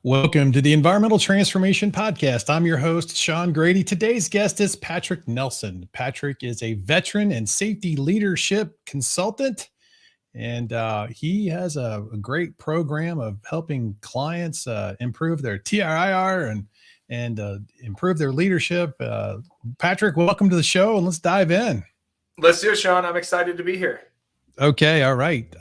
Welcome to the Environmental Transformation Podcast. I'm your host, Sean Grady. Today's guest is Patrick Nelson. Patrick is a veteran and safety leadership consultant, and he has a great program of helping clients improve their TRIR and improve their leadership. Patrick, welcome to the show, and let's dive in. Let's do it, Sean. I'm excited to be here. Okay, all right.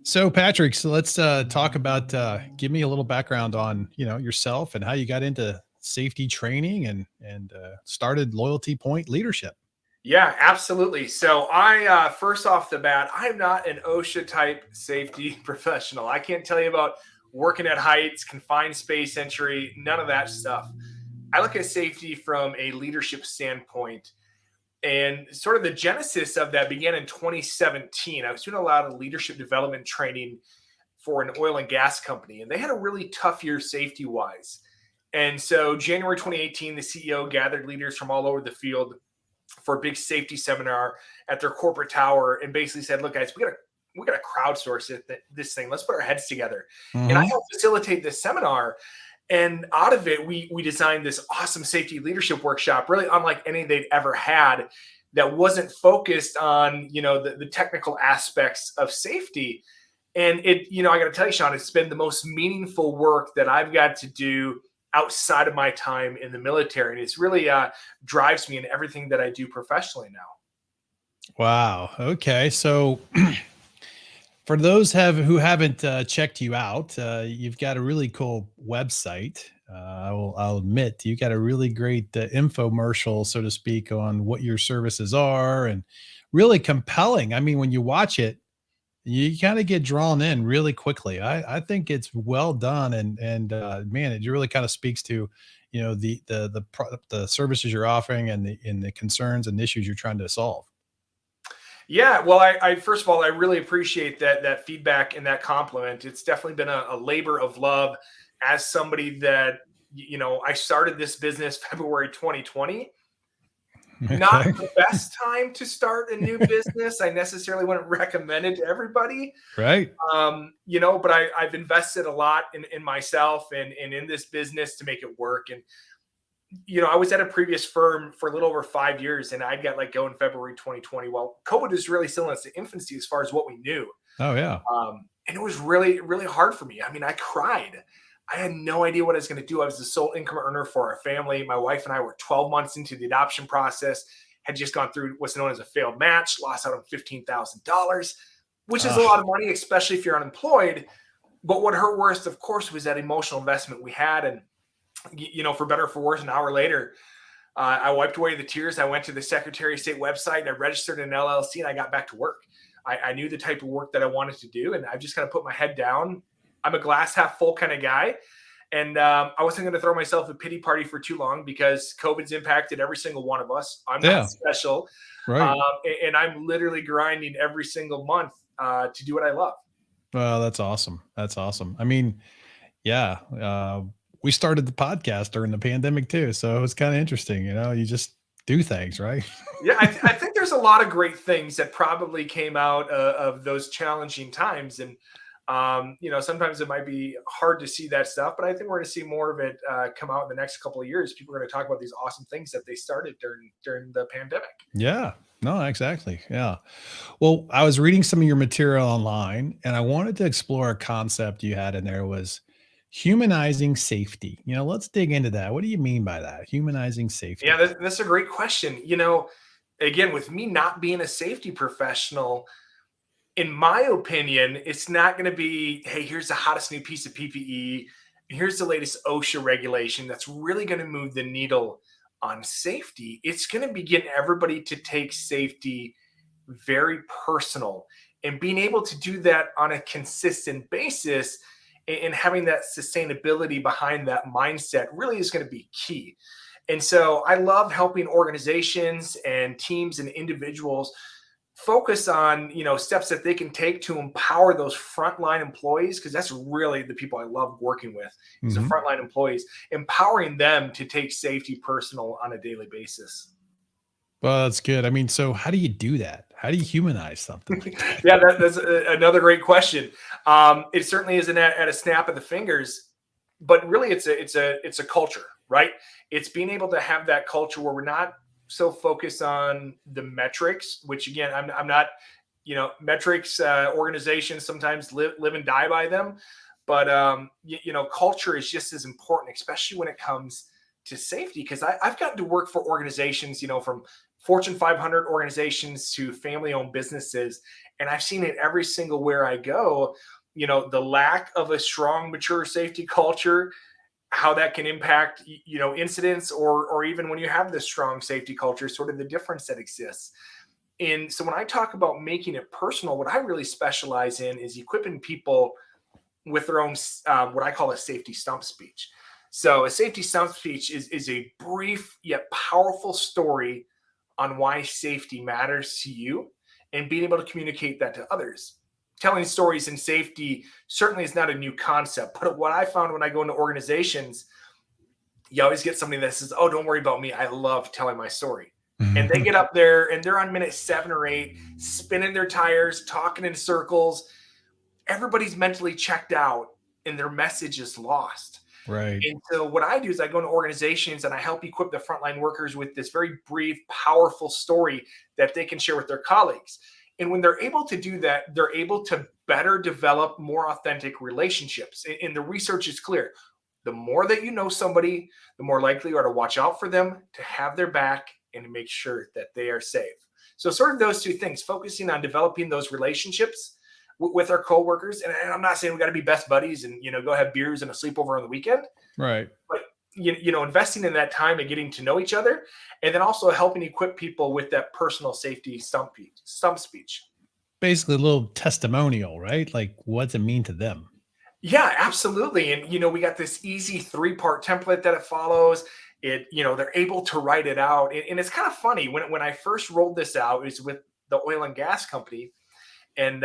So Patrick, let's talk about give me a little background on yourself and how you got into safety training and started Loyalty Point Leadership. Yeah, absolutely. So first off the bat, I'm not an OSHA type safety professional. I can't tell you about working at heights, confined space entry, none of that stuff. I look at safety from a leadership standpoint. And sort of the genesis of that began in 2017. I was doing a lot of leadership development training for an oil and gas company, and they had a really tough year safety wise. And so January 2018, the CEO gathered leaders from all over the field for a big safety seminar at their corporate tower and basically said, look, guys, we got to crowdsource this thing. Let's put our heads together. And I helped facilitate this seminar. And out of it, we designed this awesome safety leadership workshop, really unlike any they'd ever had, that wasn't focused on, the technical aspects of safety. And I got to tell you, Sean, it's been the most meaningful work that I've got to do outside of my time in the military. And it's really drives me in everything that I do professionally now. Wow. Okay. So for those who haven't checked you out, you've got a really cool website. I'll admit you got a really great infomercial, so to speak, on what your services are, and really compelling. I mean, when you watch it, you kind of get drawn in really quickly. I think it's well done, and man, it really kind of speaks to the services you're offering and the concerns and issues you're trying to solve. Yeah, well, I first of all, I really appreciate that feedback and that compliment. It's definitely been a labor of love as somebody that, I started this business February 2020. Not Okay. the best time to start a new business. I necessarily wouldn't recommend it to everybody. Right. But I've invested a lot in myself and in this business to make it work. And I was at a previous firm for a little over 5 years, and I got let go in February 2020. Well, COVID was really still in its infancy as far as what we knew. Oh yeah. And it was really, really hard for me. I mean, I cried. I had no idea what I was going to do. I was the sole income earner for our family. My wife and I were 12 months into the adoption process, had just gone through what's known as a failed match, lost out on $15,000, which is a lot of money, especially if you're unemployed. But what hurt worst, of course, was that emotional investment we had. And for better or for worse, an hour later, I wiped away the tears. I went to the Secretary of State website and I registered an LLC and I got back to work. I knew the type of work that I wanted to do, and I just kind of put my head down. I'm a glass half full kind of guy. And I wasn't going to throw myself a pity party for too long because COVID's impacted every single one of us. I'm not special. Right. And I'm literally grinding every single month to do what I love. Well, that's awesome. That's awesome. I mean, yeah, we started the podcast during the pandemic too. So it was kind of interesting, you just do things, right? Yeah, I think there's a lot of great things that probably came out of those challenging times. And, sometimes it might be hard to see that stuff, but I think we're going to see more of it come out in the next couple of years. People are going to talk about these awesome things that they started during the pandemic. Yeah, no, exactly. Yeah. Well, I was reading some of your material online and I wanted to explore a concept you had in there was humanizing safety. Let's dig into that. What do you mean by that? Humanizing safety. Yeah, that's a great question. Again, with me not being a safety professional, in my opinion, it's not going to be, hey, here's the hottest new piece of PPE. Here's the latest OSHA regulation that's really going to move the needle on safety. It's going to be getting everybody to take safety very personal, and being able to do that on a consistent basis and having that sustainability behind that mindset really is going to be key. And so I love helping organizations and teams and individuals focus on, steps that they can take to empower those frontline employees, because that's really the people I love working with is the frontline employees, empowering them to take safety personal on a daily basis. Well, that's good. I mean, so how do you do that? How do you humanize something like that? Yeah, that's another great question. It certainly isn't at a snap of the fingers. but really it's a culture, right? It's being able to have that culture where we're not so focused on the metrics, which again, I'm not, metrics, organizations sometimes live and die by them, but culture is just as important, especially when it comes to safety. Because I've gotten to work for organizations, from Fortune 500 organizations to family-owned businesses, and I've seen it every single where I go. The lack of a strong, mature safety culture, how that can impact incidents, or even when you have this strong safety culture, sort of the difference that exists. And so when I talk about making it personal, what I really specialize in is equipping people with their own, what I call a safety stump speech. So a safety stump speech is a brief yet powerful story on why safety matters to you, and being able to communicate that to others. Telling stories in safety certainly is not a new concept, but what I found when I go into organizations, you always get somebody that says, "Oh, don't worry about me. I love telling my story." And they get up there and they're on minute 7 or 8, spinning their tires, talking in circles. Everybody's mentally checked out and their message is lost. Right. And so what I do is I go into organizations and I help equip the frontline workers with this very brief, powerful story that they can share with their colleagues. And when they're able to do that, they're able to better develop more authentic relationships. And the research is clear. The more that you know somebody, the more likely you are to watch out for them, to have their back, and to make sure that they are safe. So, sort of those two things, focusing on developing those relationships with our coworkers. And I'm not saying we got to be best buddies and go have beers and a sleepover on the weekend, Right. but investing in that time and getting to know each other, and then also helping equip people with that personal safety stump speech. Basically a little testimonial, right? Like, what's it mean to them? Yeah, absolutely. And we got this easy 3-part template that it follows. They're able to write it out. And it's kind of funny when I first rolled this out, it was with the oil and gas company. And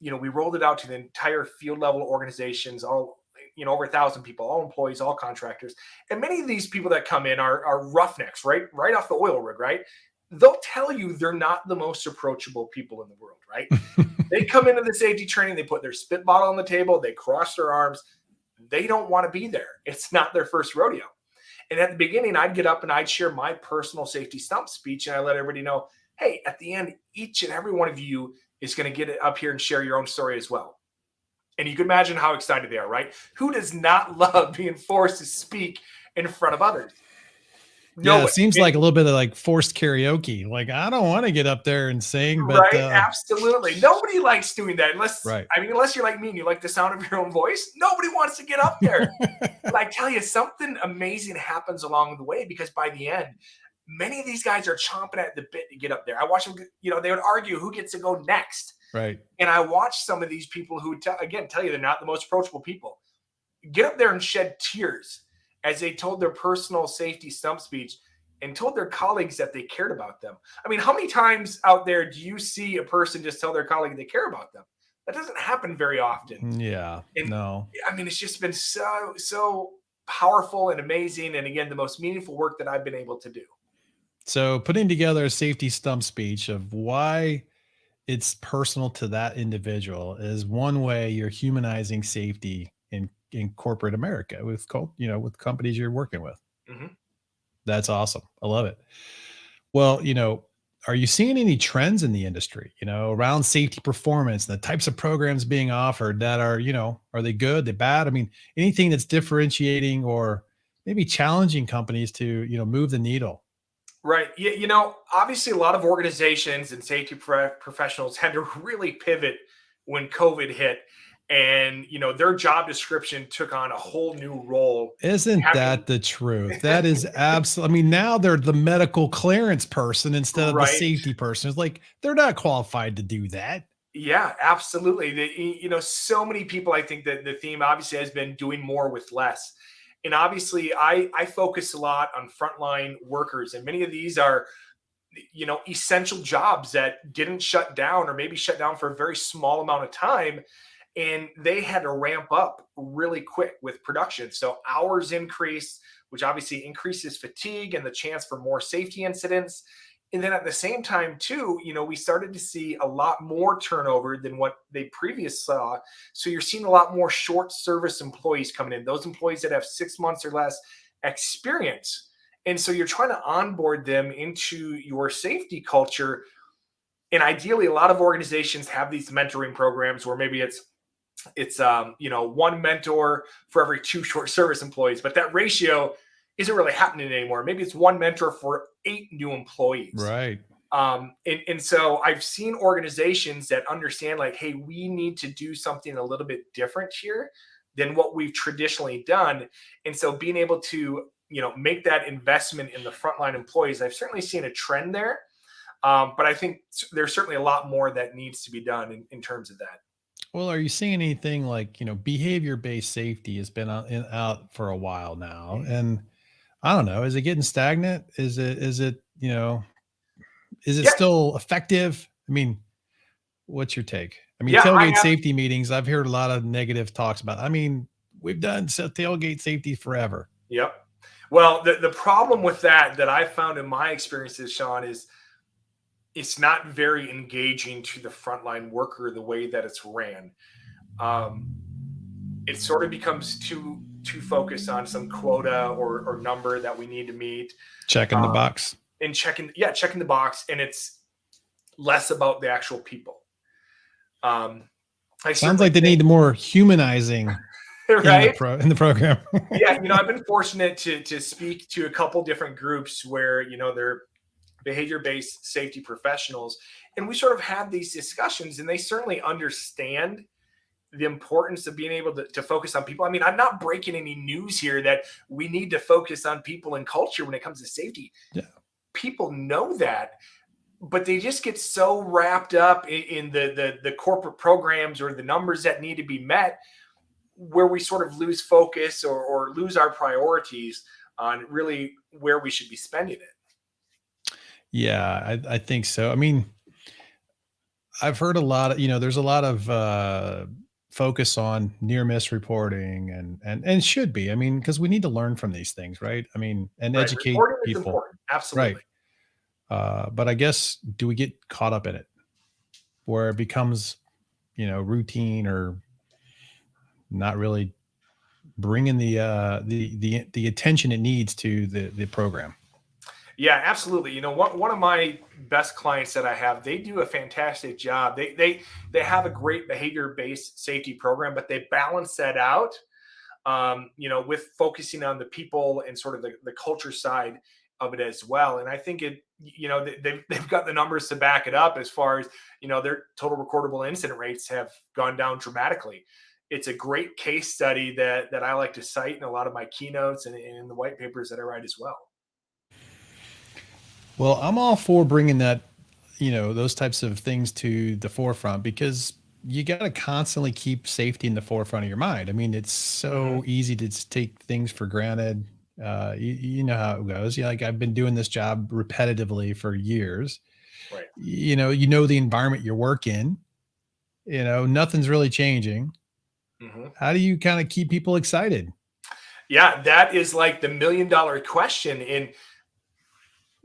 we rolled it out to the entire field level organizations, all over 1,000 people, all employees, all contractors. And many of these people that come in are roughnecks, right off the oil rig, right? They'll tell you they're not the most approachable people in the world, right? They come into the safety training, they put their spit bottle on the table, they cross their arms. They don't want to be there. It's not their first rodeo. And at the beginning, I'd get up and I'd share my personal safety stump speech, and I let everybody know, hey, at the end, each and every one of you is going to get up here and share your own story as well. And you can imagine how excited they are, right? Who does not love being forced to speak in front of others? Yeah, it Nobody. seems like a little bit of like forced karaoke. Like, I don't want to get up there and sing, but Right, absolutely. Nobody likes doing that right. unless you're like me and you like the sound of your own voice. Nobody wants to get up there. But I tell you, something amazing happens along the way, because by the end, many of these guys are chomping at the bit to get up there. I watch them, they would argue who gets to go next. Right. And I watch some of these people who, again, tell you they're not the most approachable people, get up there and shed tears as they told their personal safety stump speech and told their colleagues that they cared about them. I mean, how many times out there do you see a person just tell their colleague they care about them? That doesn't happen very often. Yeah. And No. I mean, it's just been so powerful and amazing. And again, the most meaningful work that I've been able to do. So putting together a safety stump speech of why it's personal to that individual is one way you're humanizing safety in corporate America with with companies you're working with. Mhm. That's awesome. I love it. Well, are you seeing any trends in the industry, around safety performance, the types of programs being offered that are, are they good, they bad? I mean, anything that's differentiating or maybe challenging companies to, move the needle. Right. Yeah, obviously a lot of organizations and safety professionals had to really pivot when COVID hit, and their job description took on a whole new role. Isn't Having that the truth? That is absolutely. I mean, now they're the medical clearance person instead of the right. safety person. It's like they're not qualified to do that. Yeah, absolutely. So many people, I think that the theme obviously has been doing more with less. And obviously I focus a lot on frontline workers, and many of these are essential jobs that didn't shut down, or maybe shut down for a very small amount of time, and they had to ramp up really quick with production. So hours increased, which obviously increases fatigue and the chance for more safety incidents. And then at the same time, too, we started to see a lot more turnover than what they previously saw. So you're seeing a lot more short service employees coming in, those employees that have 6 months or less experience. And so you're trying to onboard them into your safety culture. And ideally, a lot of organizations have these mentoring programs where maybe it's one mentor for every two short service employees, but that ratio isn't really happening anymore. Maybe it's one mentor for 8 new employees. Right. And so I've seen organizations that understand, like, hey, we need to do something a little bit different here than what we've traditionally done. And so being able to make that investment in the frontline employees, I've certainly seen a trend there. But I think there's certainly a lot more that needs to be done in terms of that. Well, are you seeing anything like, behavior-based safety has been out for a while now, and I don't know, is it getting stagnant? Is it Yeah, still effective? I mean, what's your take? I mean, yeah, I tailgate have. safety meetings, I've heard a lot of negative talks about. I mean, we've done tailgate safety forever. Yep. Well, the problem with that I found in my experiences, Sean, is it's not very engaging to the frontline worker the way that it's ran. Um, it sort of becomes too focused on some quota or number that we need to meet, Checking the um, box. and checking the box, and it's less about the actual people. Um, I Sounds certainly like they think, need more humanizing right? in the program. Yeah, I've been fortunate to speak to a couple different groups where they're behavior-based safety professionals, and we sort of have these discussions, and they certainly understand the importance of being able to focus on people. I mean, I'm not breaking any news here that we need to focus on people and culture when it comes to safety. Yeah. People know that, but they just get so wrapped up in the corporate programs or the numbers that need to be met, where we sort of lose focus or lose our priorities on really where we should be spending it. Yeah, I think so. I mean, I've heard a lot of, there's a lot of focus on near miss reporting and should be. I mean, because we need to learn from these things, right? I mean, and Right. educate Reporting is people. important. Absolutely. Right. But I guess, do we get caught up in it where it becomes, routine or not really bringing the attention it needs to the program? Yeah, absolutely. One of my best clients that I have, they do a fantastic job. They have a great behavior-based safety program, but they balance that out, with focusing on the people and sort of the culture side of it as well. And I think they've got the numbers to back it up as far as, their total recordable incident rates have gone down dramatically. It's a great case study that I like to cite in a lot of my keynotes and in the white papers that I write as well. Well, I'm all for bringing that, those types of things to the forefront, because you got to constantly keep safety in the forefront of your mind. I mean, it's Mhm. so easy to just take things for granted. You know how it goes. Yeah, like I've been doing this job repetitively for years. Right. The environment you work in. Nothing's really changing. Mhm. How do you kind of keep people excited? Yeah, that is like the $1 million question. And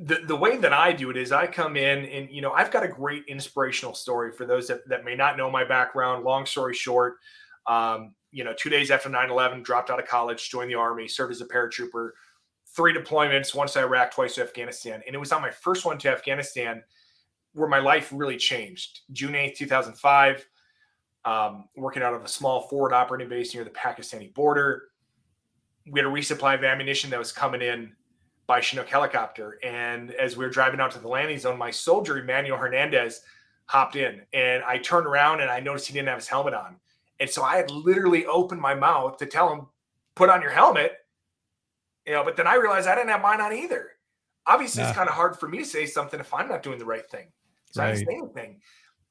the way that I do it is I come in and, I've got a great inspirational story for those that may not know my background. Long story short, 2 days after 9/11, dropped out of college, joined the Army, served as a paratrooper, 3 deployments, once to Iraq, twice to Afghanistan. And it was on my first one to Afghanistan where my life really changed. June 8th, 2005, working out of a small forward operating base near the Pakistani border. We had a resupply of ammunition that was coming in by Chinook helicopter. And as we were driving out to the landing zone, my soldier, Emmanuel Hernandez, hopped in. And I turned around and I noticed he didn't have his helmet on. And so I had literally opened my mouth to tell him, put on your helmet. But then I realized I didn't have mine on either. Obviously, it's Ah, kind of hard for me to say something if I'm not doing the right thing. So I didn't right. say anything.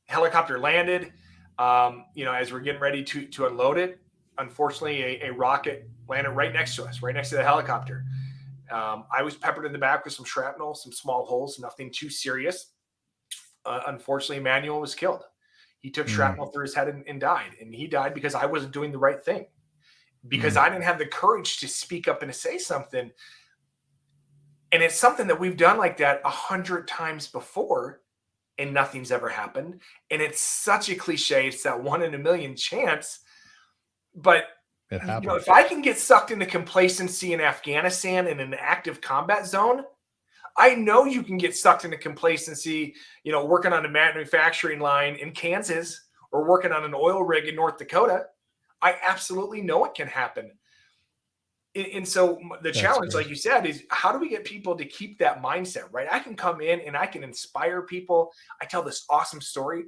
Helicopter landed. As we're getting ready to unload it, unfortunately, a rocket landed right next to us, right next to the helicopter. I was peppered in the back with some shrapnel, some small holes, nothing too serious. Unfortunately, Emmanuel was killed. He took Mm, shrapnel through his head and died. And he died because I wasn't doing the right thing, because mm. I didn't have the courage to speak up and to say something. And it's something that we've done like that 100 times before, and nothing's ever happened. And it's such a cliche. It's that 1 in a million chance. But It happens. if I can get sucked into complacency in Afghanistan in an active combat zone, I know you can get sucked into complacency, working on a manufacturing line in Kansas or working on an oil rig in North Dakota. I absolutely know it can happen. And so the That's challenge, like great. you said, is how do we get people to keep that mindset, right? I can come in and I can inspire people. I tell this awesome story,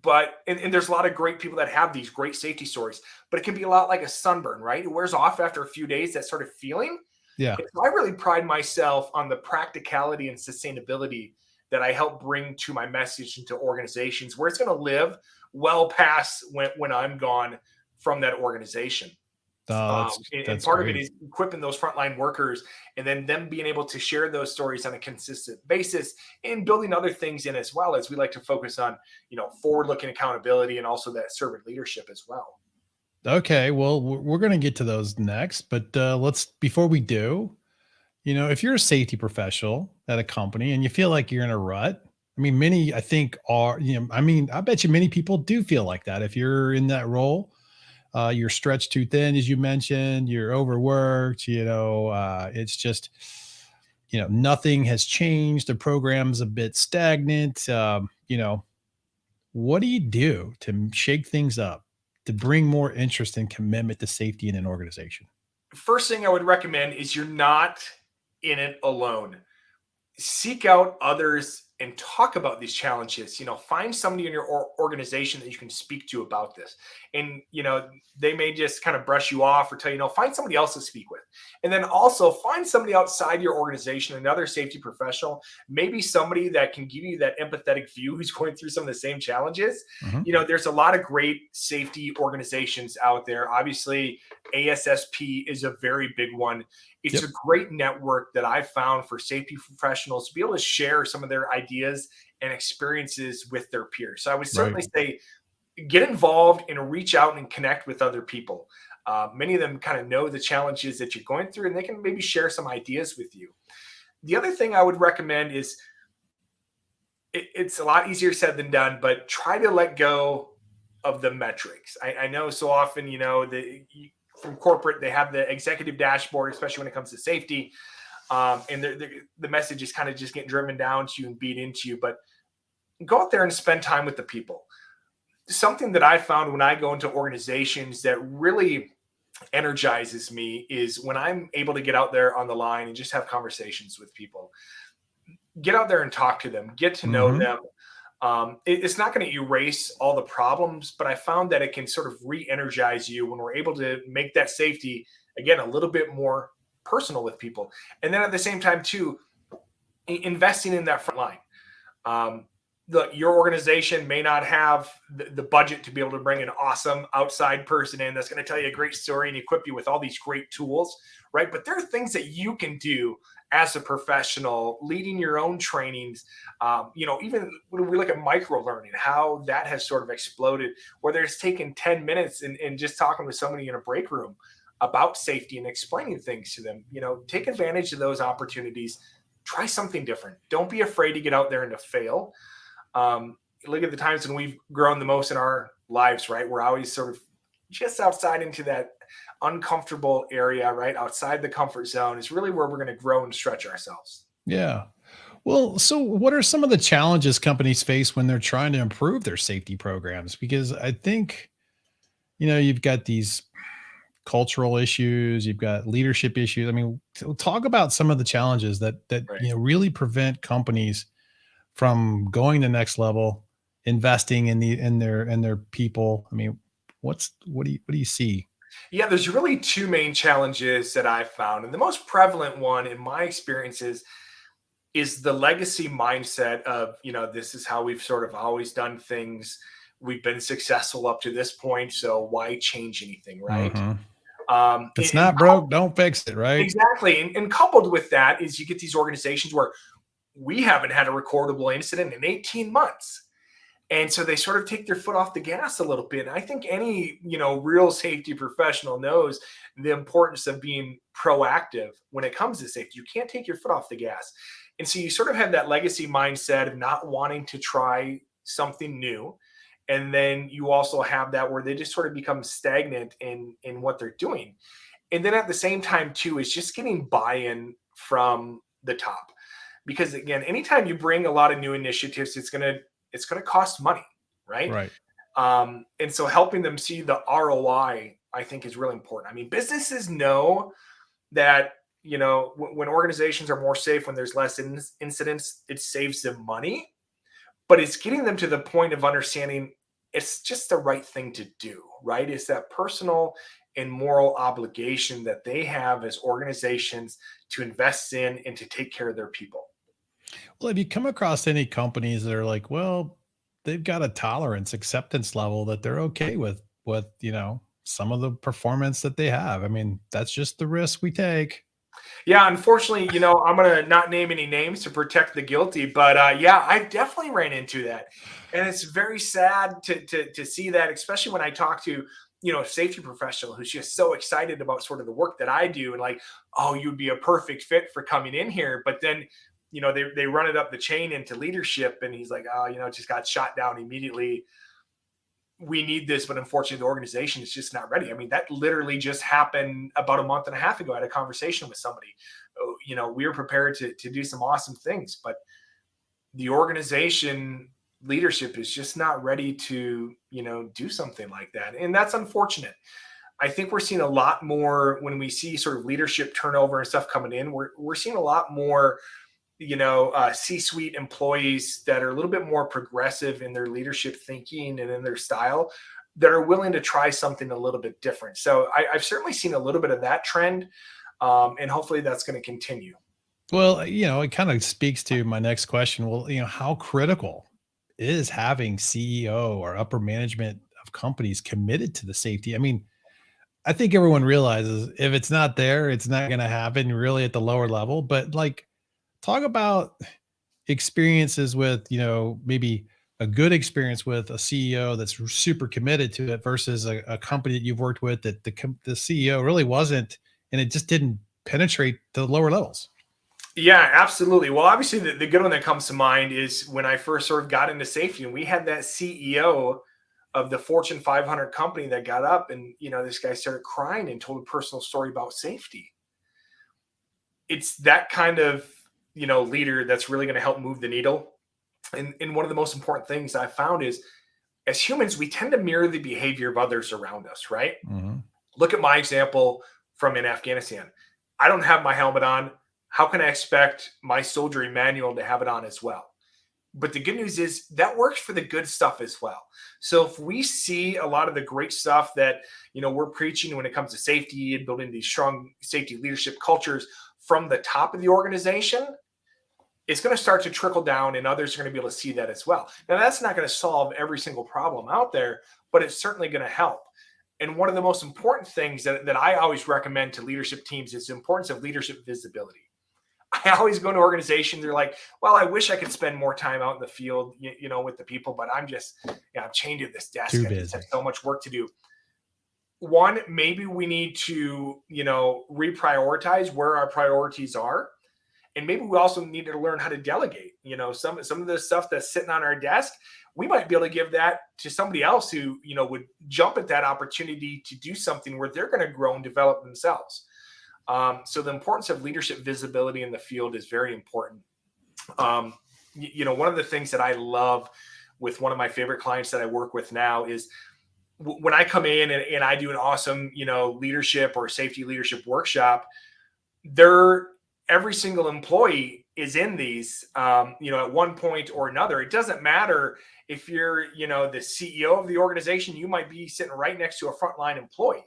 but and there's a lot of great people that have these great safety stories, but it can be a lot like a sunburn, right? It wears off after a few days, that sort of feeling. Yeah. And so I really pride myself on the practicality and sustainability that I help bring to my message into organizations where it's going to live well past when I'm gone from that organization. Oh, And that's part of it great. is equipping those frontline workers and then them being able to share those stories on a consistent basis and building other things in as well, as we like to focus on, forward looking accountability and also that servant leadership as well. Okay, well, we're going to get to those next, but let's before we do, if you're a safety professional at a company and you feel like you're in a rut, I mean, many I think are, I mean, I bet you many people do feel like that. If you're in that role, you're stretched too thin, as you mentioned, you're overworked, it's just, nothing has changed. The program's a bit stagnant. What do you do to shake things up, to bring more interest and commitment to safety in an organization? First thing I would recommend is you're not in it alone. Seek out others and talk about these challenges. Find somebody in your organization that you can speak to about this. And they may just kind of brush you off or tell you, find somebody else to speak with. And then also find somebody outside your organization, another safety professional, maybe somebody that can give you that empathetic view who's going through some of the same challenges. Mhm. There's a lot of great safety organizations out there. Obviously, ASSP is a very big one. It's Yep. a great network that I've found for safety professionals to be able to share some of their ideas and experiences with their peers. So I would Right. certainly say get involved and reach out and connect with other people. Many of them kind of know the challenges that you're going through and they can maybe share some ideas with you. The other thing I would recommend is it's a lot easier said than done, but try to let go of the metrics. I know so often, from corporate, they have the executive dashboard, especially when it comes to safety. And the message is kind of just getting driven down to you and beat into you. But go out there and spend time with the people. Something that I found when I go into organizations that really energizes me is when I'm able to get out there on the line and just have conversations with people. Get out there and talk to them, get to know Mhm. them. It's not going to erase all the problems, but I found that it can sort of re-energize you when we're able to make that safety again a little bit more personal with people. And then at the same time, too, investing in that front line. Um, your organization may not have the budget to be able to bring an awesome outside person in that's going to tell you a great story and equip you with all these great tools, right? But there are things that you can do as a professional, leading your own trainings. Even when we look at micro learning, how that has sort of exploded, whether it's taken 10 minutes and just talking with somebody in a break room about safety and explaining things to them. Take advantage of those opportunities. Try something different. Don't be afraid to get out there and to fail. Look at the times when we've grown the most in our lives, right? We're always sort of just outside into that uncomfortable area, right? Outside the comfort zone is really where we're going to grow and stretch ourselves. Yeah. Well, so what are some of the challenges companies face when they're trying to improve their safety programs? Because I think, you've got these cultural issues, you've got leadership issues. I mean, talk about some of the challenges that Right. really prevent companies from going the next level, investing in their people. I mean, what do you see? Yeah, there's really two main challenges that I've found. And the most prevalent one in my experiences is the legacy mindset of, this is how we've sort of always done things. We've been successful up to this point. So why change anything, right? Mhm. If And, it's not broke, don't fix it, right? exactly. And coupled with that is you get these organizations where we haven't had a recordable incident in 18 months. And so they sort of take their foot off the gas a little bit. And I think any, real safety professional knows the importance of being proactive when it comes to safety. You can't take your foot off the gas. And so you sort of have that legacy mindset of not wanting to try something new. And then you also have that where they just sort of become stagnant in what they're doing. And then at the same time, too, is just getting buy-in from the top. Because again, anytime you bring a lot of new initiatives, it's gonna cost money, right? Right. And so helping them see the ROI, I think, is really important. I mean, businesses know that when organizations are more safe, when there's less incidents, it saves them money. But it's getting them to the point of understanding it's just the right thing to do, right? It's that personal and moral obligation that they have as organizations to invest in and to take care of their people. Well, have you come across any companies that are like, well, they've got a tolerance acceptance level that they're okay with, some of the performance that they have? I mean, that's just the risk we take. Yeah, unfortunately, I'm gonna not name any names to protect the guilty, but yeah, I definitely ran into that, and it's very sad to see that, especially when I talk to a safety professional who's just so excited about sort of the work that I do, and like, oh, you'd be a perfect fit for coming in here, but then they run it up the chain into leadership, and he's like, oh, it just got shot down immediately. We need this, but unfortunately, the organization is just not ready. I mean, that literally just happened about a month and a half ago. I had a conversation with somebody. Oh, we were prepared to do some awesome things, but the organization leadership is just not ready to, do something like that. And that's unfortunate. I think we're seeing a lot more when we see sort of leadership turnover and stuff coming in. We're seeing a lot more C-suite employees that are a little bit more progressive in their leadership thinking and in their style that are willing to try something a little bit different. So I've certainly seen a little bit of that trend, and hopefully that's going to continue. Well, it kind of speaks to my next question. Well, how critical is having CEO or upper management of companies committed to the safety? I mean, I think everyone realizes if it's not there, it's not going to happen really at the lower level. But like, talk about experiences with, maybe a good experience with a CEO that's super committed to it versus a company that you've worked with that the CEO really wasn't, and it just didn't penetrate the lower levels. Yeah, absolutely. Well, obviously, the good one that comes to mind is when I first sort of got into safety, and we had that CEO of the Fortune 500 company that got up, and this guy started crying and told a personal story about safety. It's that kind of leader that's really going to help move the needle. And one of the most important things I found is, as humans, we tend to mirror the behavior of others around us, right? Mhm. Look at my example from in Afghanistan. I don't have my helmet on. How can I expect my soldier Emmanuel to have it on as well? But the good news is that works for the good stuff as well. So if we see a lot of the great stuff that we're preaching when it comes to safety and building these strong safety leadership cultures from the top of the organization, it's going to start to trickle down, and others are going to be able to see that as well. Now, that's not going to solve every single problem out there, but it's certainly going to help. And one of the most important things that I always recommend to leadership teams is the importance of leadership visibility. I always go to organizations, they're like, well, I wish I could spend more time out in the field, with the people, but I'm chained to this desk. Too I just have busy. so much work to do. One, maybe we need to, reprioritize where our priorities are. And maybe we also need to learn how to delegate. Some of the stuff that's sitting on our desk, we might be able to give that to somebody else who would jump at that opportunity to do something where they're going to grow and develop themselves. So the importance of leadership visibility in the field is very important. One of the things that I love with one of my favorite clients that I work with now is when I come in and I do an awesome leadership or safety leadership workshop. Every single employee is in these, at one point or another. It doesn't matter if you're, the CEO of the organization, you might be sitting right next to a frontline employee.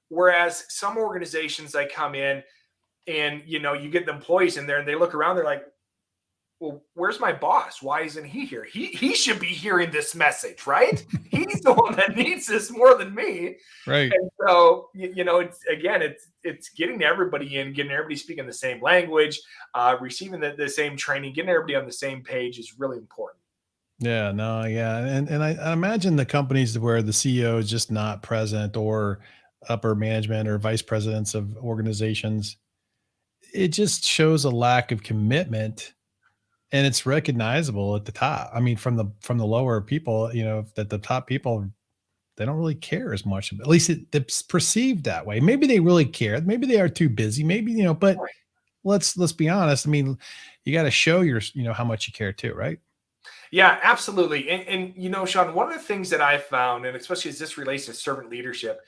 Whereas some organizations, I come in and, you get the employees in there and they look around, they're like, well, where's my boss? Why isn't he here? He should be hearing this message, right? He's the one that needs this more than me. Right. And so, it's getting everybody in, getting everybody speaking the same language, receiving the same training, getting everybody on the same page is really important. Yeah, no, yeah, and I imagine the companies where the CEO is just not present, or upper management or vice presidents of organizations, it just shows a lack of commitment, and it's recognizable at the top. I mean, from the lower people, that the top people, they don't really care as much. At least it's perceived that way. Maybe they really care. Maybe they are too busy. Maybe, but let's be honest. I mean, you got to show how much you care too, right? Yeah, absolutely. And Sean, one of the things that I found, and especially as this relates to servant leadership,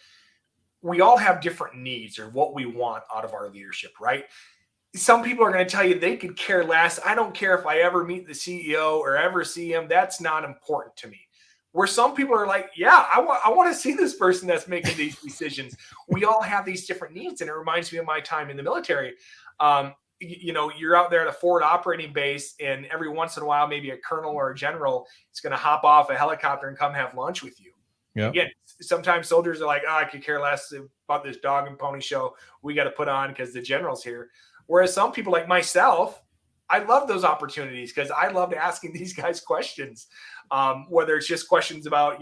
we all have different needs or what we want out of our leadership, right? Some people are going to tell you they could care less. I don't care if I ever meet the CEO or ever see him. That's not important to me. Where some people are like, yeah, I want to see this person that's making these decisions. We all have these different needs. And it reminds me of my time in the military. You're out there at a forward operating base, and every once in a while, maybe a colonel or a general is going to hop off a helicopter and come have lunch with you. Yeah. Again, sometimes soldiers are like, oh, I could care less about this dog and pony show we got to put on because the general's here. Whereas some people like myself, I love those opportunities because I loved asking these guys questions, whether it's just questions about,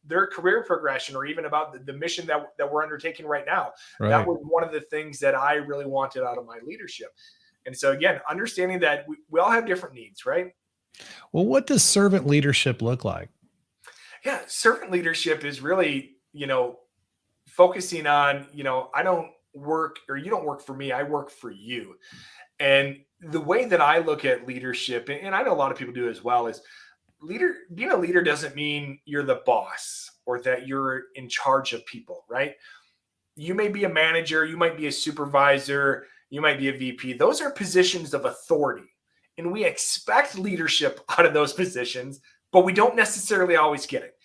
their career progression or even about the mission that we're undertaking right now. That Right. was one of the things that I really wanted out of my leadership. And so, again, understanding that we all have different needs, right? Well, what does servant leadership look like? Yeah, servant leadership is really, focusing on, I don't work or you don't work for me, I work for you. And the way that I look at leadership, and I know a lot of people do as well, is being a leader doesn't mean you're the boss or that you're in charge of people, right? You may be a manager, you might be a supervisor, you might be a VP. Those are positions of authority. And we expect leadership out of those positions, but we don't necessarily always get it.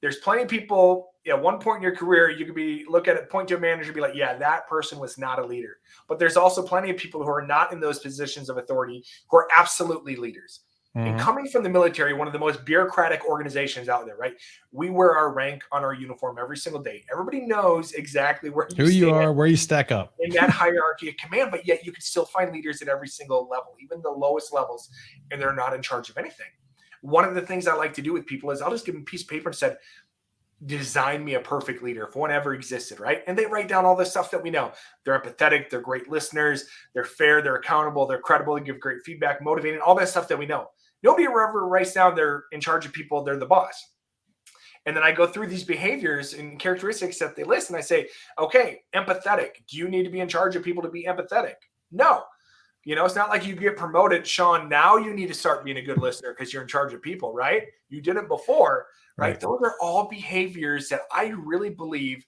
There's plenty of people at one point in your career, you could look at it, point to a manager, and be like, yeah, that person was not a leader. But there's also plenty of people who are not in those positions of authority who are absolutely leaders. And Mhm. coming from the military, one of the most bureaucratic organizations out there, right? We wear our rank on our uniform every single day. Everybody knows exactly where you Who you stand are, where you stack up. in that hierarchy of command, but yet you can still find leaders at every single level, even the lowest levels, and they're not in charge of anything. One of the things I like to do with people is I'll just give them a piece of paper and said, design me a perfect leader if one ever existed, right? And they write down all the stuff that we know. They're empathetic, they're great listeners, they're fair, they're accountable, they're credible, they give great feedback, motivating, all that stuff that we know. Nobody ever writes down they're in charge of people, they're the boss. And then I go through these behaviors and characteristics that they list, and I say, okay, empathetic. Do you need to be in charge of people to be empathetic? No. It's not like you get promoted, Sean. Now you need to start being a good listener because you're in charge of people, right? You did it before, right? Right. Those are all behaviors that I really believe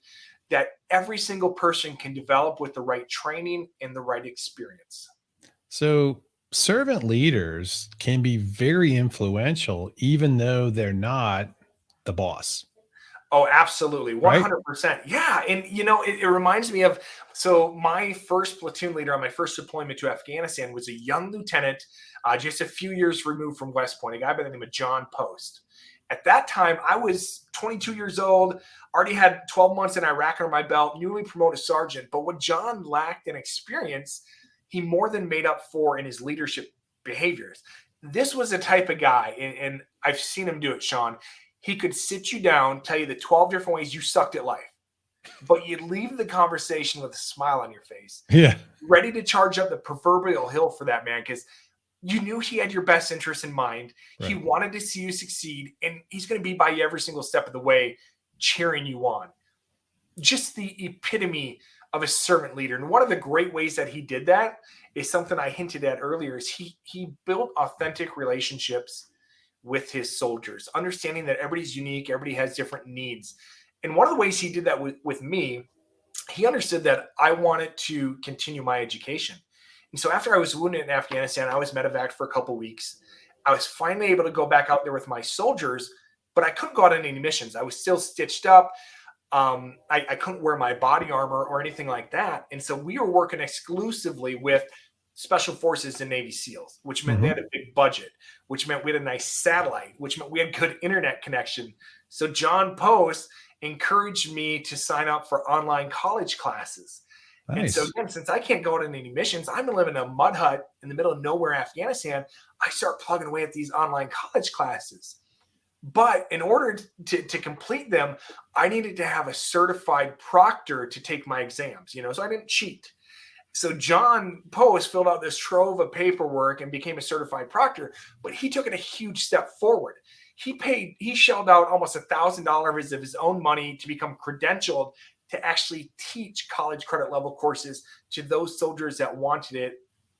that every single person can develop with the right training and the right experience. So servant leaders can be very influential, even though they're not the boss, Oh, absolutely. right? 100%. Yeah. And, it reminds me of my first platoon leader on my first deployment to Afghanistan was a young lieutenant, just a few years removed from West Point, a guy by the name of John Post. At that time, I was 22 years old, already had 12 months in Iraq under my belt, newly promoted sergeant. But what John lacked in experience, he more than made up for in his leadership behaviors. This was the type of guy, and I've seen him do it, Sean. He could sit you down, tell you the 12 different ways you sucked at life, but you'd leave the conversation with a smile on your face, Yeah. ready to charge up the proverbial hill for that man because you knew he had your best interest in mind. He Right. wanted to see you succeed, and he's going to be by you every single step of the way, cheering you on. Just the epitome of a servant leader. And one of the great ways that he did that is something I hinted at earlier is he built authentic relationships with his soldiers, understanding that everybody's unique, everybody has different needs. And one of the ways he did that with me, he understood that I wanted to continue my education. And so after I was wounded in Afghanistan, I was medevaced for a couple of weeks. I was finally able to go back out there with my soldiers, but I couldn't go out on any missions. I was still stitched up. I couldn't wear my body armor or anything like that. And so we were working exclusively with Special Forces and Navy SEALs, which meant they Mhm. had a big budget, which meant we had a nice satellite, which meant we had good internet connection. So John Post encouraged me to sign up for online college classes. And so Nice. again, since I can't go on any missions, I'm living in a mud hut in the middle of nowhere, Afghanistan. I start plugging away at these online college classes. But in order to complete them, I needed to have a certified proctor to take my exams, so I didn't cheat. So John Post filled out this trove of paperwork and became a certified proctor, but he took it a huge step forward. He shelled out almost $1,000 of his own money to become credentialed to actually teach college credit level courses to those soldiers that wanted it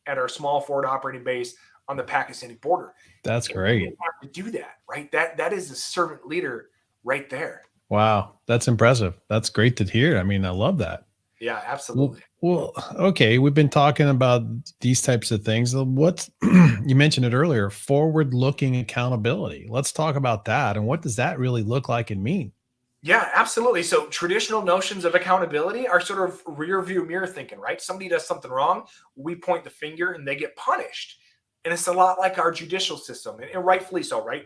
at our small forward operating base on the Pakistani border. That's And we great. didn't have to do that, right? That is a servant leader right there. Wow, that's impressive. That's great to hear. I mean, I love that. Yeah, absolutely. Okay, we've been talking about these types of things. What's you mentioned it earlier, forward-looking accountability. Let's talk about that, and what does that really look like and mean? Yeah, absolutely. So traditional notions of accountability are sort of rear view mirror thinking, right? Somebody does something wrong, we point the finger and they get punished. And it's a lot like our judicial system, and rightfully so, right?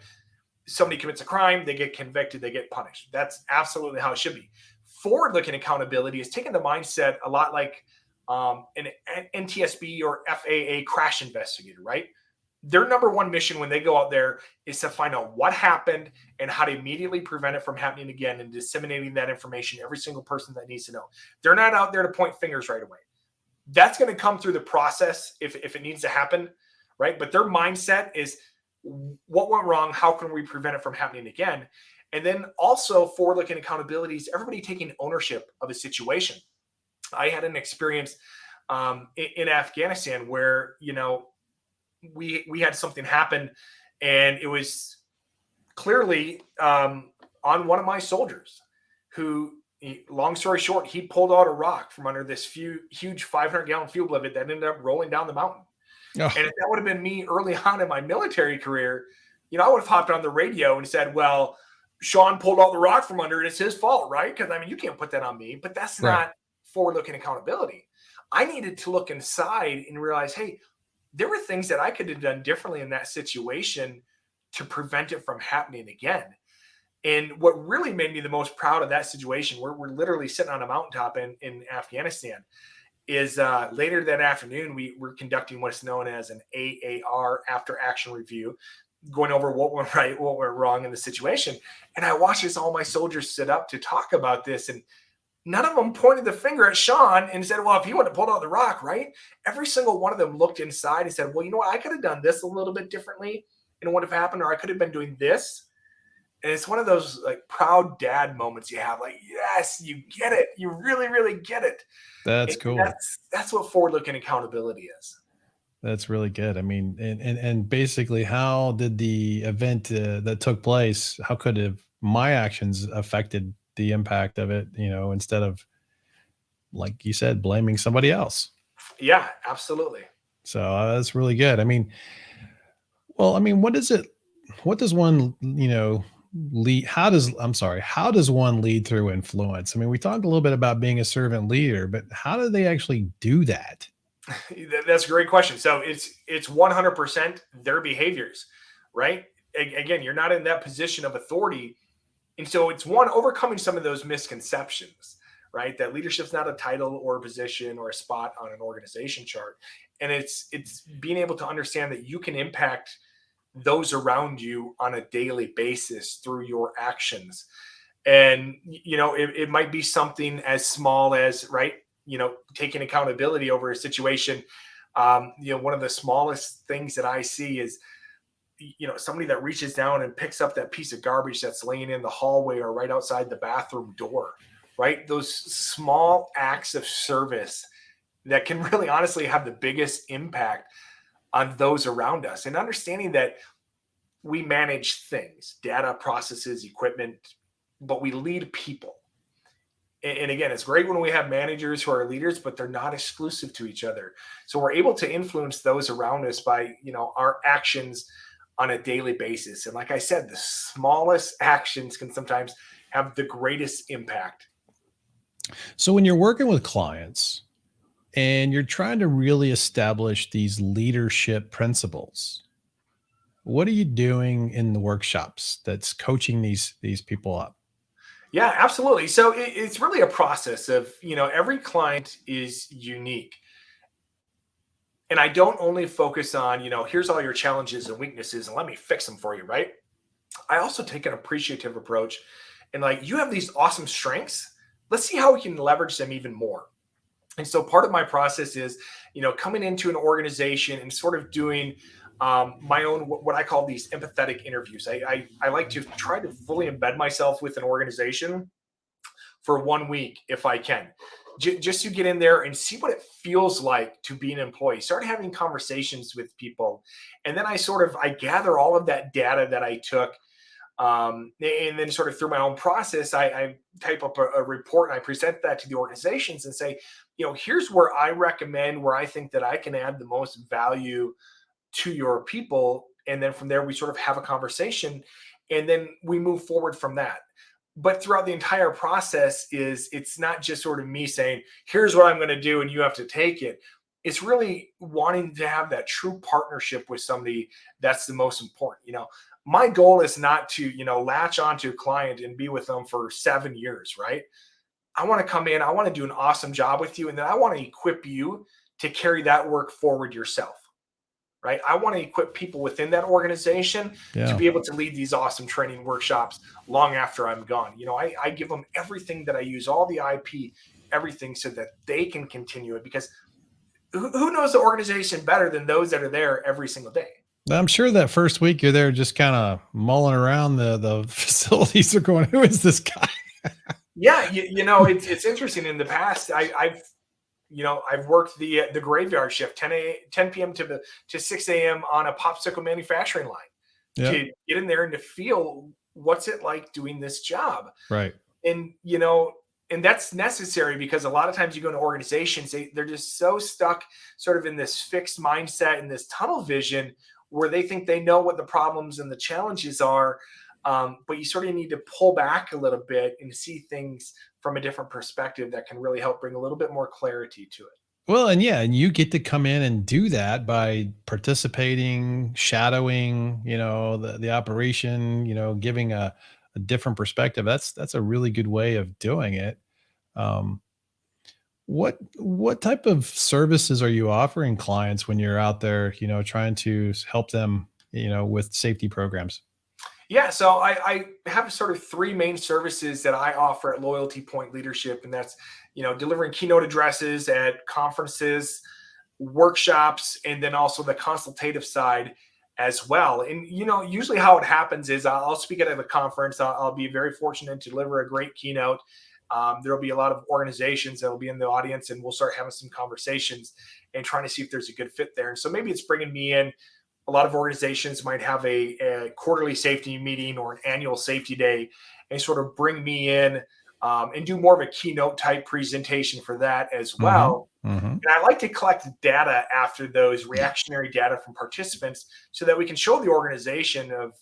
Somebody commits a crime, they get convicted, they get punished. That's absolutely how it should be. Forward looking accountability is taking the mindset a lot like an NTSB or FAA crash investigator, right? Their number one mission when they go out there is to find out what happened and how to immediately prevent it from happening again, and disseminating that information to every single person that needs to know. They're not out there to point fingers right away. That's going to come through the process if it needs to happen, right? But their mindset is, what went wrong? How can we prevent it from happening again? And then also forward-looking accountability is everybody taking ownership of a situation. I had an experience in Afghanistan where we had something happen, and it was clearly on one of my soldiers who, long story short, he pulled out a rock from under this huge 500-gallon fuel blivet that ended up rolling down the mountain. Oh, And if that would have been me early on in my military career, I would have hopped on the radio and said, well, Sean pulled out the rock from under it. It's his fault, right? Because I mean, you can't put that on me. But that's right. not forward-looking accountability. I needed to look inside and realize, hey, there were things that I could have done differently in that situation to prevent it from happening again. And what really made me the most proud of that situation, we're literally sitting on a mountaintop in Afghanistan, is later that afternoon, we were conducting what's known as an AAR, after action review, going over what went right, what went wrong in the situation. And I watched as all my soldiers sit up to talk about this, and none of them pointed the finger at Sean and said, well, if he would have pulled out the rock, right? Every single one of them looked inside and said, well, you know what? I could have done this a little bit differently and it would have happened, or I could have been doing this. And it's one of those like proud dad moments you have, like, yes, you get it. You really, really get it. That's And cool. that's what forward-looking accountability is. That's really good. I mean, and basically, how did the event that took place? How could have my actions affected the impact of it? Instead of, like you said, blaming somebody else. Yeah, absolutely. So that's really good. I mean, well, I mean, what is it? What does one, lead? How does one lead through influence? I mean, we talked a little bit about being a servant leader, but how do they actually do that? That's a great question. So it's 100% their behaviors, right? Again, you're not in that position of authority. And so it's one, overcoming some of those misconceptions, right? That leadership's not a title or a position or a spot on an organization chart. And it's being able to understand that you can impact those around you on a daily basis through your actions. And it might be something as small as, right, taking accountability over a situation. One of the smallest things that I see is somebody that reaches down and picks up that piece of garbage that's laying in the hallway or right outside the bathroom door, right? Those small acts of service that can really honestly have the biggest impact on those around us. And understanding that we manage things, data, processes, equipment, but we lead people. And again, it's great when we have managers who are leaders, but they're not exclusive to each other. So we're able to influence those around us by, our actions on a daily basis. And like I said, the smallest actions can sometimes have the greatest impact. So when you're working with clients and you're trying to really establish these leadership principles, what are you doing in the workshops that's coaching these people up? Yeah, absolutely. So it's really a process of, every client is unique. And I don't only focus on, here's all your challenges and weaknesses and let me fix them for you, right? I also take an appreciative approach and like, you have these awesome strengths. Let's see how we can leverage them even more. And so part of my process is, coming into an organization and sort of doing my own, what I call these empathetic interviews. I like to try to fully embed myself with an organization for 1 week if I can. Just to get in there and see what it feels like to be an employee. Start having conversations with people, and then I gather all of that data that I took, and then sort of through my own process, I type up a report and I present that to the organizations and say, here's where I recommend, where I think that I can add the most value to your people. And then from there, we sort of have a conversation, and then we move forward from that. But throughout the entire process, it's not just sort of me saying, here's what I'm going to do and you have to take it. It's really wanting to have that true partnership with somebody. That's the most important. My goal is not to, latch onto a client and be with them for 7 years, right? I want to come in, I want to do an awesome job with you, and then I want to equip you to carry that work forward yourself, right? I want to equip people within that organization to Yeah. be able to lead these awesome training workshops long after I'm gone. I give them everything that I use, all the IP, everything, so that they can continue it, because who knows the organization better than those that are there every single day? I'm sure that first week you're there just kind of mulling around the facilities. Are going, who is this guy? Yeah, it's interesting. In the past, I've worked the graveyard shift, 10 p.m. to 6 a.m. on a popsicle manufacturing line, Yeah. to get in there and to feel what's it like doing this job. Right. And and that's necessary, because a lot of times you go into organizations, they're just so stuck sort of in this fixed mindset and this tunnel vision, where they think they know what the problems and the challenges are. But you sort of need to pull back a little bit and see things from a different perspective that can really help bring a little bit more clarity to it. Well, and yeah, and you get to come in and do that by participating, shadowing, the operation, giving a different perspective. That's a really good way of doing it. Um, what type of services are you offering clients when you're out there, trying to help them, with safety programs? Yeah, so I have sort of three main services that I offer at Loyalty Point Leadership, and that's delivering keynote addresses at conferences, workshops, and then also the consultative side as well. And usually how it happens is I'll speak at a conference. I'll be very fortunate to deliver a great keynote. There'll be a lot of organizations that will be in the audience, and we'll start having some conversations and trying to see if there's a good fit there. And so maybe it's bringing me in. A lot of organizations might have a quarterly safety meeting or an annual safety day, and sort of bring me in, and do more of a keynote type presentation for that as Mhm. well. Mhm. And I like to collect data after those, reactionary data from participants, so that we can show the organization of,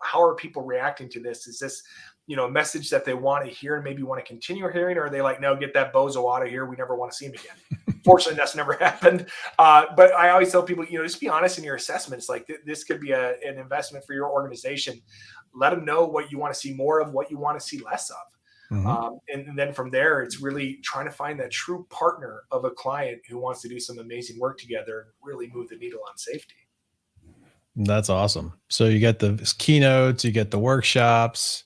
how are people reacting to this? Is this, a message that they want to hear and maybe want to continue hearing, or are they like, no, get that bozo out of here, we never want to see him again? Fortunately, that's never happened. But I always tell people, just be honest in your assessments. Like, this could be an investment for your organization. Let them know what you want to see more of, what you want to see less of. Mhm. And then from there, it's really trying to find that true partner of a client who wants to do some amazing work together and really move the needle on safety. That's awesome. So you get the keynotes, you get the workshops,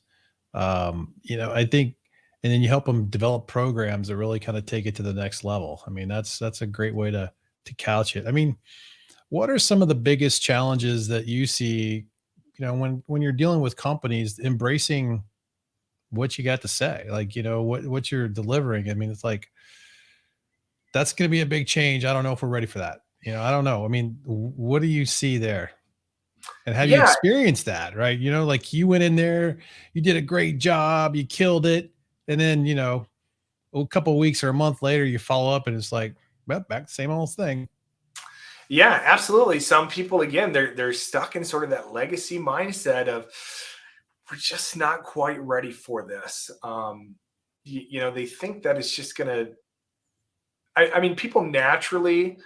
I think, and then you help them develop programs that really kind of take it to the next level. I mean, that's a great way to couch it. I mean, what are some of the biggest challenges that you see, when you're dealing with companies embracing what you got to say, like, what you're delivering? I mean, it's like, that's going to be a big change. I don't know if we're ready for that. I don't know. I mean, what do you see there? And have you Yeah, experienced that, right? Like, you went in there, you did a great job, you killed it. And then, a couple of weeks or a month later, you follow up and it's like, well, back to the same old thing. yeah, absolutely. Some people, again, they're stuck in sort of that legacy mindset of, we're just not quite ready for this. They think that it's just gonna. I mean, people naturally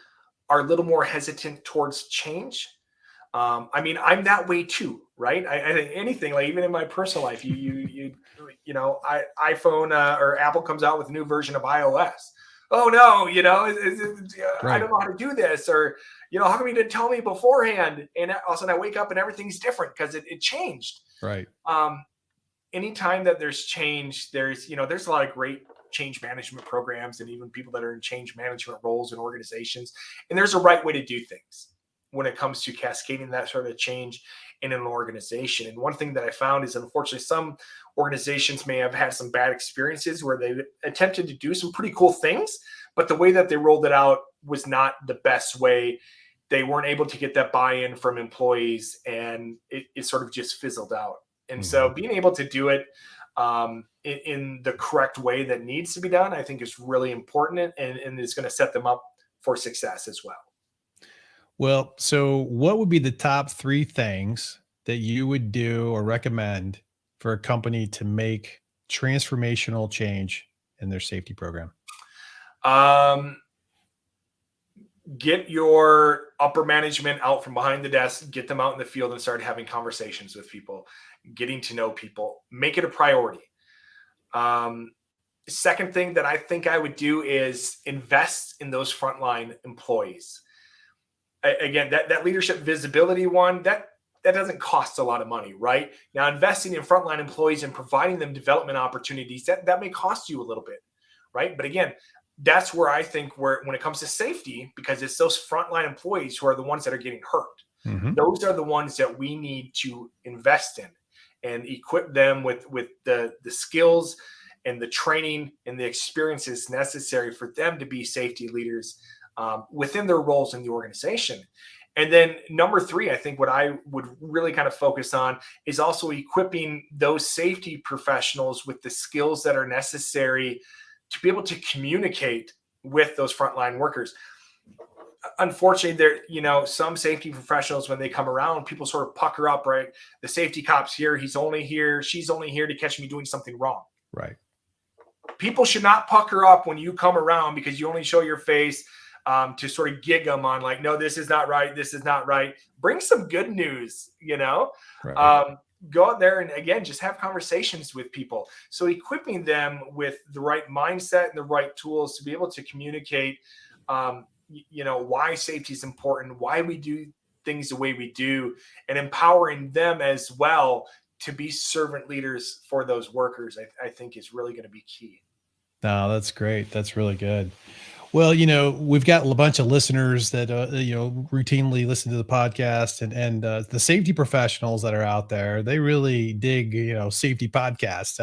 are a little more hesitant towards change. I mean, I'm that way too, right? I think anything, like even in my personal life, iPhone, or Apple comes out with a new version of iOS. oh no, I Right. don't know how to do this, or how come you didn't tell me beforehand? And all of a sudden I wake up and everything's different because it changed. Right. Um, Anytime that there's change, there's a lot of great change management programs and even people that are in change management roles in organizations. And there's a right way to do things when it comes to cascading that sort of change in an organization. And one thing that I found is, unfortunately, some organizations may have had some bad experiences where they attempted to do some pretty cool things, but the way that they rolled it out was not the best way. They weren't able to get that buy-in from employees, and it sort of just fizzled out. And so Mhm. being able to do it in the correct way that needs to be done, I think is really important, and is going to set them up for success as well. Well, so what would be the top 3 things that you would do or recommend for a company to make transformational change in their safety program? Um, get your upper management out from behind the desk, get them out in the field and start having conversations with people, getting to know people, make it a priority. Um, Second thing that I think I would do is invest in those frontline employees. Again, that leadership visibility one, that doesn't cost a lot of money, right? Now, investing in frontline employees and providing them development opportunities, that may cost you a little bit, right? But again, that's where I think when it comes to safety, because it's those frontline employees who are the ones that are getting hurt. Mhm. Those are the ones that we need to invest in and equip them with the skills and the training and the experiences necessary for them to be safety leaders within their roles in the organization. And then number 3, I think what I would really kind of focus on is also equipping those safety professionals with the skills that are necessary to be able to communicate with those frontline workers. Unfortunately, some safety professionals, when they come around, people sort of pucker up, right? The safety cop's here, she's only here to catch me doing something wrong. Right. People should not pucker up when you come around because you only show your face to sort of gig them on, like, no, this is not right. This is not right. Bring some good news, Right. um, go out there and, again, just have conversations with people. So equipping them with the right mindset and the right tools to be able to communicate, why safety is important, why we do things the way we do, and empowering them as well to be servant leaders for those workers, I think is really going to be key. No, that's great. That's really good. Well, we've got a bunch of listeners that routinely listen to the podcast, and the safety professionals that are out there. They really dig safety podcasts.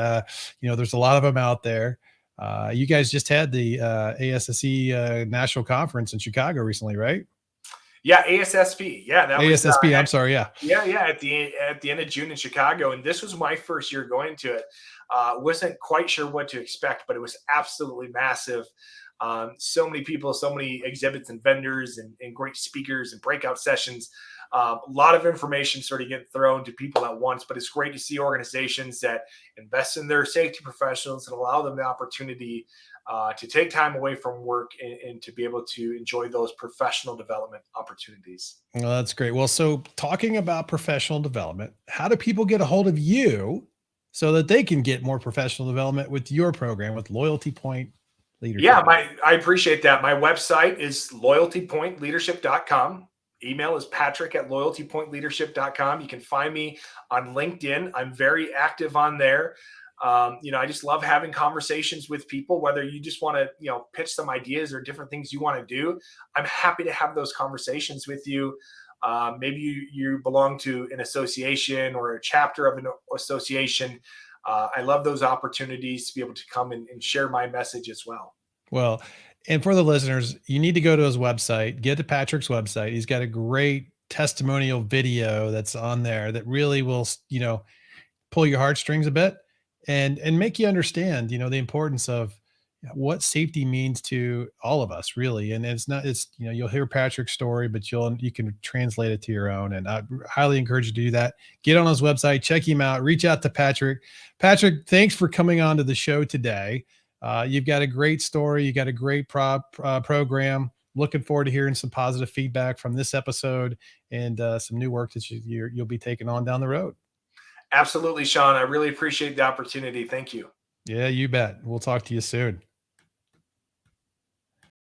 There's a lot of them out there. You guys just had the ASSE National Conference in Chicago recently, right? Yeah, ASSP. Yeah, that was ASSP. I'm sorry. Yeah. yeah, at the end of June in Chicago, and this was my first year going to it. Wasn't quite sure what to expect, but it was absolutely massive. So many people, so many exhibits and vendors, and great speakers and breakout sessions. A lot of information sort of getting thrown to people at once, but it's great to see organizations that invest in their safety professionals and allow them the opportunity to take time away from work, and to be able to enjoy those professional development opportunities. Well, that's great. Well, so talking about professional development, how do people get a hold of you so that they can get more professional development with your program with Loyalty Point Yeah, Leadership? I appreciate that. My website is loyaltypointleadership.com. Email is patrick at loyaltypointleadership.com. You can find me on LinkedIn. I'm very active on there. I just love having conversations with people, whether you just want to, pitch some ideas or different things you want to do. I'm happy to have those conversations with you. Maybe you belong to an association or a chapter of an association. I love those opportunities to be able to come and share my message as well. Well, and for the listeners, you need to go to his website, get to Patrick's website. He's got a great testimonial video that's on there that really will, pull your heartstrings a bit and make you understand, the importance of what safety means to all of us, really. And it's not, it's, you'll hear Patrick's story, but you can translate it to your own. And I highly encourage you to do that. Get on his website, check him out, reach out to Patrick. Patrick, thanks for coming on to the show today. You've got a great story. You got a great program. Looking forward to hearing some positive feedback from this episode and some new work that you'll be taking on down the road. Absolutely, Sean. I really appreciate the opportunity. Thank you. Yeah, you bet. We'll talk to you soon.